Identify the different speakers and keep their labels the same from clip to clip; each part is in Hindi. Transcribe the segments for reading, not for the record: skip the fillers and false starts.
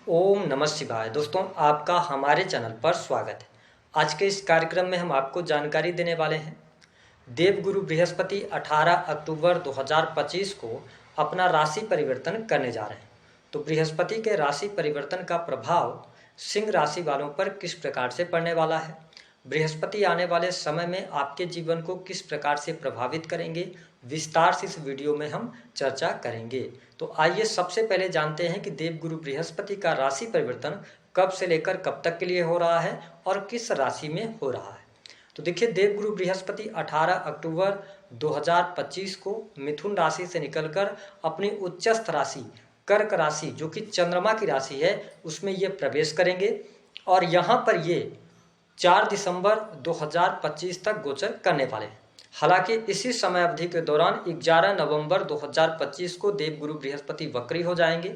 Speaker 1: ओम नमः शिवाय। दोस्तों, आपका हमारे चैनल पर स्वागत है। आज के इस कार्यक्रम में हम आपको जानकारी देने वाले हैं। देवगुरु बृहस्पति 18 अक्टूबर 2025 को अपना राशि परिवर्तन करने जा रहे हैं। तो बृहस्पति के राशि परिवर्तन का प्रभाव सिंह राशि वालों पर किस प्रकार से पड़ने वाला है, बृहस्पति आने वाले समय में आपके जीवन को किस प्रकार से प्रभावित करेंगे, विस्तार से इस वीडियो में हम चर्चा करेंगे। तो आइए सबसे पहले जानते हैं कि देवगुरु बृहस्पति का राशि परिवर्तन कब से लेकर कब तक के लिए हो रहा है और किस राशि में हो रहा है। तो देखिए, देवगुरु बृहस्पति 18 अक्टूबर 2025 को मिथुन राशि से निकलकर अपनी उच्चस्थ राशि कर्क राशि, जो कि चंद्रमा की राशि है, उसमें ये प्रवेश करेंगे और यहाँ पर ये 4 दिसंबर 2025 तक गोचर करने वाले हैं। हालांकि इसी समय अवधि के दौरान 11 नवंबर 2025 को देवगुरु बृहस्पति वक्री हो जाएंगे।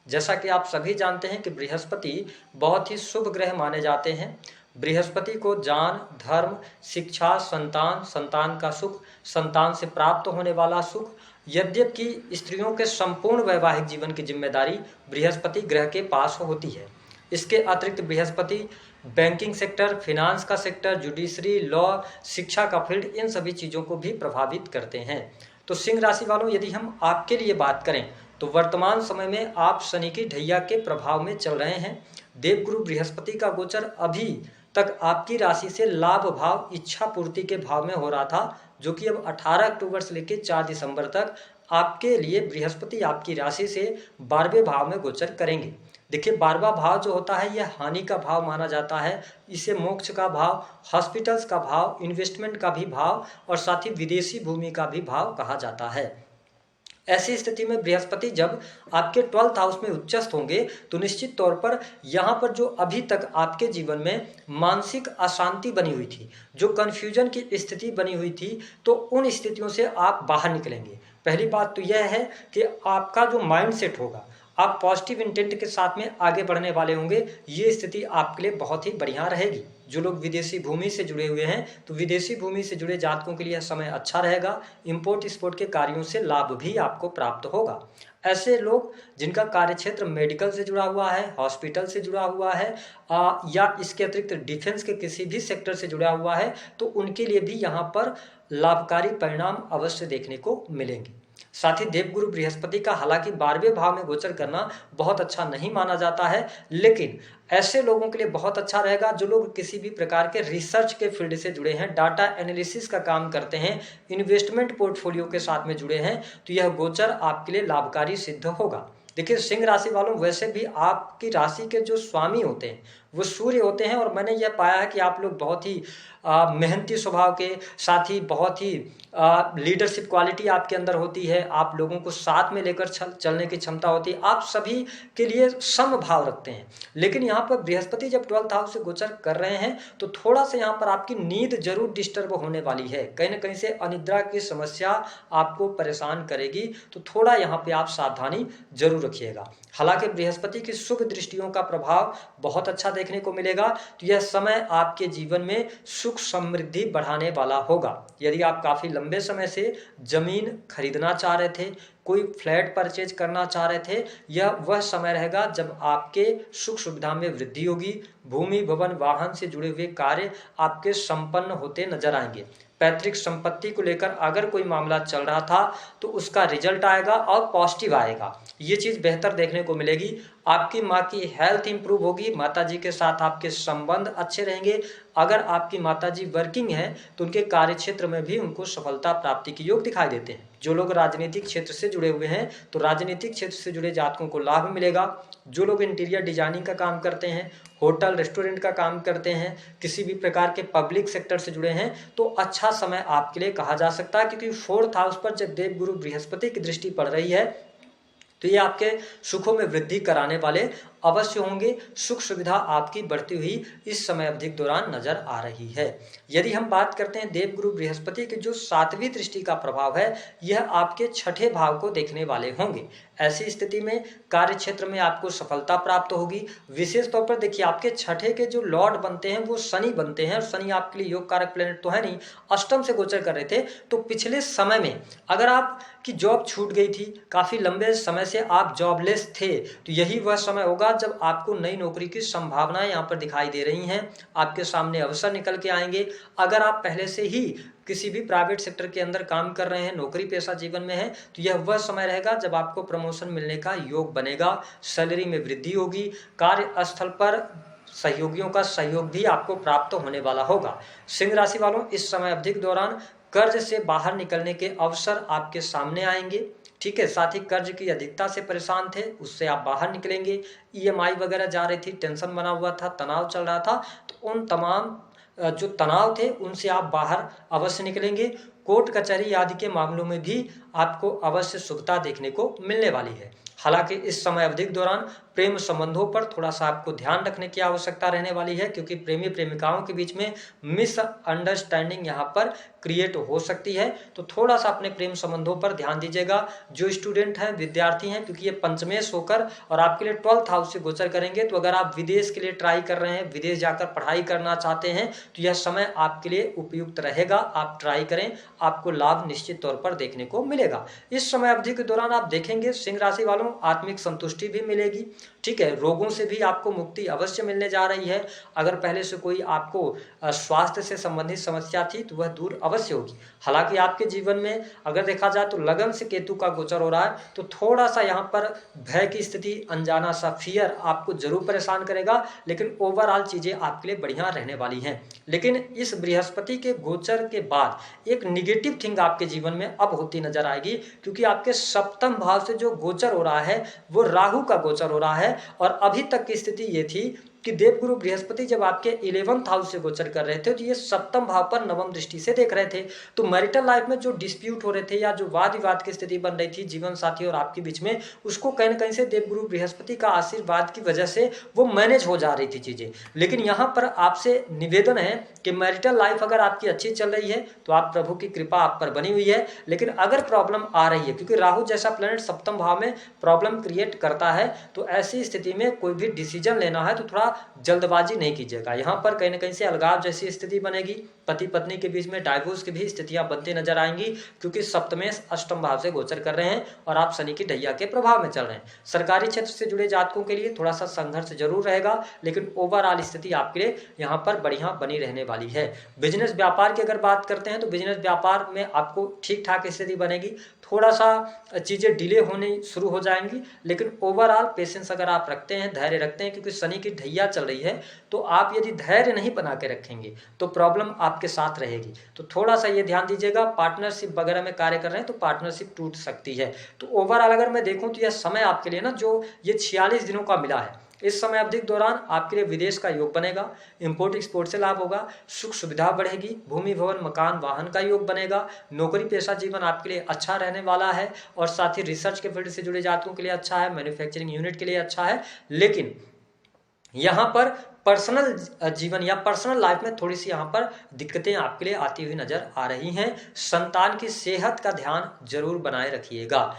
Speaker 1: जैसा कि आप सभी जानते हैं कि बृहस्पति बहुत ही शुभ ग्रह माने जाते हैं। बृहस्पति को ज्ञान, धर्म, शिक्षा, संतान, संतान का सुख, संतान से प्राप्त होने वाला सुख, यद्यपि स्त्रियों के संपूर्ण वैवाहिक जीवन की जिम्मेदारी बृहस्पति ग्रह के पास होती है। इसके अतिरिक्त बृहस्पति बैंकिंग सेक्टर, फिनांस का सेक्टर, जुडिशरी, लॉ, शिक्षा का फील्ड, इन सभी चीज़ों को भी प्रभावित करते हैं। तो सिंह राशि वालों, यदि हम आपके लिए बात करें तो वर्तमान समय में आप शनि की ढैया के प्रभाव में चल रहे हैं। देवगुरु बृहस्पति का गोचर अभी तक आपकी राशि से लाभ भाव, इच्छा पूर्ति के भाव में हो रहा था, जो कि अब 18 अक्टूबर से लेकर 4 दिसंबर तक आपके लिए बृहस्पति आपकी राशि से 12वें भाव में गोचर करेंगे। देखिए, 12वां भाव जो होता है यह हानि का भाव माना जाता है। इसे मोक्ष का भाव, हॉस्पिटल्स का भाव, इन्वेस्टमेंट का भी भाव और साथ ही विदेशी भूमि का भी भाव कहा जाता है। ऐसी स्थिति में बृहस्पति जब आपके 12th हाउस में उच्चस्थ होंगे तो निश्चित तौर पर यहाँ पर जो अभी तक आपके जीवन में मानसिक अशांति बनी हुई थी, जो कन्फ्यूजन की स्थिति बनी हुई थी, तो उन स्थितियों से आप बाहर निकलेंगे। पहली बात तो यह है कि आपका जो माइंड सेट होगा, आप पॉजिटिव इंटेंट के साथ में आगे बढ़ने वाले होंगे। ये स्थिति आपके लिए बहुत ही बढ़िया रहेगी। जो लोग विदेशी भूमि से जुड़े हुए हैं तो विदेशी भूमि से जुड़े जातकों के लिए यह समय अच्छा रहेगा। इंपोर्ट एक्सपोर्ट के कार्यों से लाभ भी आपको प्राप्त होगा। ऐसे लोग जिनका कार्यक्षेत्र मेडिकल से जुड़ा हुआ है, हॉस्पिटल से जुड़ा हुआ है या इसके अतिरिक्त डिफेंस के किसी भी सेक्टर से जुड़ा हुआ है, तो उनके लिए भी यहाँ पर लाभकारी परिणाम अवश्य देखने को मिलेंगे। साथ ही देवगुरु बृहस्पति का हालांकि 12वें भाव में गोचर करना बहुत अच्छा नहीं माना जाता है, लेकिन ऐसे लोगों के लिए बहुत अच्छा रहेगा जो लोग किसी भी प्रकार के रिसर्च के फील्ड से जुड़े हैं, डाटा एनालिसिस का काम करते हैं, इन्वेस्टमेंट पोर्टफोलियो के साथ में जुड़े हैं, तो यह गोचर आपके लिए लाभकारी सिद्ध होगा। देखिए, सिंह राशि वालों, वैसे भी आपकी राशि के जो स्वामी होते हैं वो सूर्य होते हैं और मैंने यह पाया है कि आप लोग बहुत ही मेहनती स्वभाव के, साथ ही बहुत ही लीडरशिप क्वालिटी आपके अंदर होती है। आप लोगों को साथ में लेकर चलने की क्षमता होती है। आप सभी के लिए समभाव रखते हैं। लेकिन यहाँ पर बृहस्पति जब 12th हाउस से गोचर कर रहे हैं तो थोड़ा सा यहाँ पर आपकी नींद जरूर डिस्टर्ब होने वाली है। कहीं ना कहीं से अनिद्रा की समस्या आपको परेशान करेगी, तो थोड़ा यहाँ पे आप सावधानी जरूर रखिएगा। हालांकि बृहस्पति की शुभ दृष्टियों का प्रभाव बहुत अच्छा देखने को मिलेगा, तो यह समय आपके जीवन में सुख समृद्धि बढ़ाने वाला होगा। यदि आप काफी लंबे समय से जमीन खरीदना चाह रहे थे, कोई फ्लैट परचेज करना चाह रहे थे, यह वह समय रहेगा जब आपके सुख सुविधा में वृद्धि होगी। भूमि, भवन, वाहन से जुड़े हुए कार्य आपके संपन्न होते नजर आएंगे। पैतृक संपत्ति को लेकर अगर कोई मामला चल रहा था तो उसका रिजल्ट आएगा और पॉजिटिव आएगा। ये चीज बेहतर देखने को मिलेगी। आपकी माँ की हेल्थ इंप्रूव होगी, माताजी के साथ आपके संबंध अच्छे रहेंगे। अगर आपकी माताजी वर्किंग है तो उनके कार्य क्षेत्र में भी उनको सफलता प्राप्ति के योग दिखाई देते हैं। जो लोग राजनीतिक क्षेत्र से जुड़े हुए हैं तो राजनीतिक क्षेत्र से जुड़े जातकों को लाभ मिलेगा। जो लोग इंटीरियर डिजाइनिंग का काम करते हैं, होटल रेस्टोरेंट का काम करते हैं, किसी भी प्रकार के पब्लिक सेक्टर से जुड़े हैं, तो अच्छा समय आपके लिए कहा जा सकता है। क्योंकि 4th हाउस पर जब देवगुरु बृहस्पति की दृष्टि पड़ रही है तो ये आपके सुखों में वृद्धि कराने वाले अवश्य होंगे। सुख सुविधा आपकी बढ़ती हुई इस समय अवधि के दौरान नजर आ रही है। यदि हम बात करते हैं देवगुरु बृहस्पति की जो 7वीं दृष्टि का प्रभाव है, यह आपके 6ठे भाव को देखने वाले होंगे। ऐसी स्थिति में कार्य क्षेत्र में आपको सफलता प्राप्त होगी। विशेष तौर पर देखिए, आपके 6ठे के जो लॉर्ड बनते हैं वो शनि बनते हैं और शनि आपके लिए योग कारक प्लेनेट तो है नहीं, अष्टम से गोचर कर रहे थे। तो पिछले समय में अगर आपकी जॉब छूट गई थी, काफी लंबे समय से आप जॉबलेस थे, तो यही वह समय होगा बाद जब आपको नई नौकरी की संभावनाएं यहाँ पर दिखाई दे रही हैं, आपके सामने अवसर निकल के आएंगे। अगर आप पहले से ही किसी भी प्राइवेट सेक्टर के अंदर काम कर रहे हैं, नौकरी पेशा जीवन में है, तो यह वह समय रहेगा जब आपको प्रमोशन मिलने का योग बनेगा, सैलरी में वृद्धि होगी, कार्यस्थल पर सहयोगियों का सहयोग भी आपको प्राप्त होने वाला होगा। सिंह राशि वालों, इस समय अवधि के दौरान कर्ज से बाहर निकलने के अवसर आपके सामने आएंगे। ठीक है, साथ ही कर्ज की अधिकता से परेशान थे, उससे आप बाहर निकलेंगे। ईएमआई वगैरह जा रही थी, टेंशन बना हुआ था, तनाव चल रहा था, तो उन तमाम जो तनाव थे उनसे आप बाहर अवश्य निकलेंगे। कोर्ट कचहरी आदि के मामलों में भी आपको अवश्य शुभता देखने को मिलने वाली है। हालांकि इस समय अवधि के दौरान प्रेम संबंधों पर थोड़ा सा आपको ध्यान रखने की आवश्यकता रहने वाली है, क्योंकि प्रेमी प्रेमिकाओं के बीच में मिसअंडरस्टैंडिंग यहाँ पर क्रिएट हो सकती है। तो थोड़ा सा अपने प्रेम संबंधों पर ध्यान दीजिएगा। जो स्टूडेंट हैं, विद्यार्थी हैं, क्योंकि ये पंचमेश होकर और आपके लिए 12th हाउस से गोचर करेंगे, तो अगर आप विदेश के लिए ट्राई कर रहे हैं, विदेश जाकर पढ़ाई करना चाहते हैं, तो यह समय आपके लिए उपयुक्त रहेगा। आप ट्राई करें, आपको लाभ निश्चित तौर पर देखने को मिलेगा। इस समय अवधि के दौरान आप देखेंगे सिंह राशि वालों, आत्मिक संतुष्टि भी मिलेगी। ठीक है, रोगों से भी आपको मुक्ति अवश्य मिलने जा रही है। अगर पहले से कोई आपको स्वास्थ्य से संबंधित समस्या थी तो वह दूर अवश्य होगी। हालांकि आपके जीवन में अगर देखा जाए तो लगन से केतु का गोचर हो रहा है, तो थोड़ा सा यहाँ पर भय की स्थिति, अनजाना सा फियर आपको जरूर परेशान करेगा, लेकिन ओवरऑल चीजें आपके लिए बढ़िया रहने वाली हैं। लेकिन इस बृहस्पति के गोचर के बाद एक निगेटिव थिंग आपके जीवन में अब होती नजर आएगी, क्योंकि आपके सप्तम भाव से जो गोचर हो रहा है वो राहु का गोचर हो रहा है। और अभी तक की स्थिति ये थी कि देवगुरु बृहस्पति जब आपके 11th हाउस से गोचर कर रहे थे, तो ये सप्तम भाव पर नवम दृष्टि से देख रहे थे। तो मैरिटल लाइफ में जो डिस्प्यूट हो रहे थे या जो वाद विवाद की स्थिति बन रही थी जीवन साथी और आपके बीच में, उसको कहीं न कहीं से देवगुरु बृहस्पति का आशीर्वाद की वजह से वो मैनेज हो जा रही थी चीजें। लेकिन यहाँ पर आपसे निवेदन है कि मैरिटल लाइफ अगर आपकी अच्छी चल रही है तो आप प्रभु की कृपा आप पर बनी हुई है। लेकिन अगर प्रॉब्लम आ रही है, क्योंकि राहु जैसा प्लैनेट सप्तम भाव में प्रॉब्लम क्रिएट करता है, तो ऐसी स्थिति में कोई भी डिसीजन लेना है तो थोड़ा जल्दबाजी नहीं कीजिएगा। यहाँ पर कहीं ना कहीं से अलगाव जैसी स्थिति बनेगी, पति पत्नी के बीच में डाइवोर्स की भी स्थितियां बनती नजर आएंगी, क्योंकि सप्तमेश अष्टम भाव से गोचर कर रहे हैं और आप शनि की ढैया के प्रभाव में चल रहे हैं। सरकारी क्षेत्र से जुड़े जातकों के लिए थोड़ा सा संघर्ष जरूर रहेगा, लेकिन ओवरऑल स्थिति आपके लिए यहाँ पर बढ़िया बनी रहने वाली है। बिजनेस व्यापार की अगर बात करते हैं तो बिजनेस व्यापार में आपको ठीक ठाक स्थिति बनेगी, थोड़ा सा चीजें डिले होने शुरू हो जाएंगी, लेकिन ओवरऑल पेशेंस अगर आप रखते हैं, धैर्य रखते हैं, क्योंकि शनि की ढैया चल रही है, तो आप यदि धैर्य नहीं बना के रखेंगे तो प्रॉब्लम आपके साथ रहेगी। तो थोड़ा सा ये ध्यान दीजिएगा। पार्टनरशिप वगैरह में कार्य कर रहे हैं तो पार्टनरशिप टूट सकती है। तो ओवरऑल अगर मैं देखूं तो यह समय आपके लिए ना, जो ये 46 दिनों का मिला है, इस समय अवधि के दौरान आपके लिए विदेश का योग बनेगा, इंपोर्ट एक्सपोर्ट से लाभ होगा, सुख सुविधा बढ़ेगी, भूमि भवन मकान वाहन का योग बनेगा, नौकरी पेशा जीवन आपके लिए अच्छा रहने वाला है, और साथ ही रिसर्च के फील्ड से जुड़े जातकों के लिए अच्छा है, मैन्युफैक्चरिंग यूनिट के लिए अच्छा है। लेकिन यहाँ पर पर्सनल जीवन या पर्सनल लाइफ में थोड़ी सी यहाँ पर दिक्कतें आपके लिए आती हुई नजर आ रही हैं। संतान की सेहत का ध्यान जरूर बनाए रखिएगा।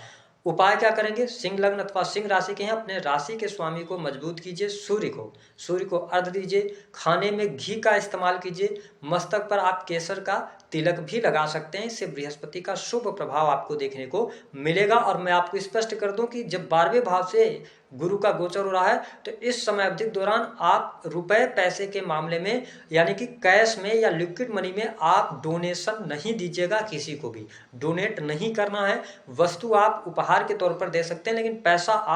Speaker 1: उपाय क्या करेंगे? सिंह लग्न अथवा सिंह राशि के हैं, अपने राशि के स्वामी को मजबूत कीजिए, सूर्य को अर्घ दीजिए, खाने में घी का इस्तेमाल कीजिए, मस्तक पर आप केसर का तिलक भी लगा सकते हैं। इससे बृहस्पति का शुभ प्रभाव आपको देखने को मिलेगा। और मैं आपको स्पष्ट कर दूं कि जब 12वें भाव से गुरु का गोचर हो रहा है, तो इस समय अवधि के दौरान आप रुपए पैसे के मामले में, यानी कि कैश में या लिक्विड मनी में आप डोनेशन नहीं दीजिएगा, किसी को भी डोनेट नहीं करना है। वस्तु आप उपहार के तौर पर दे सकते हैं, लेकिन पैसा आप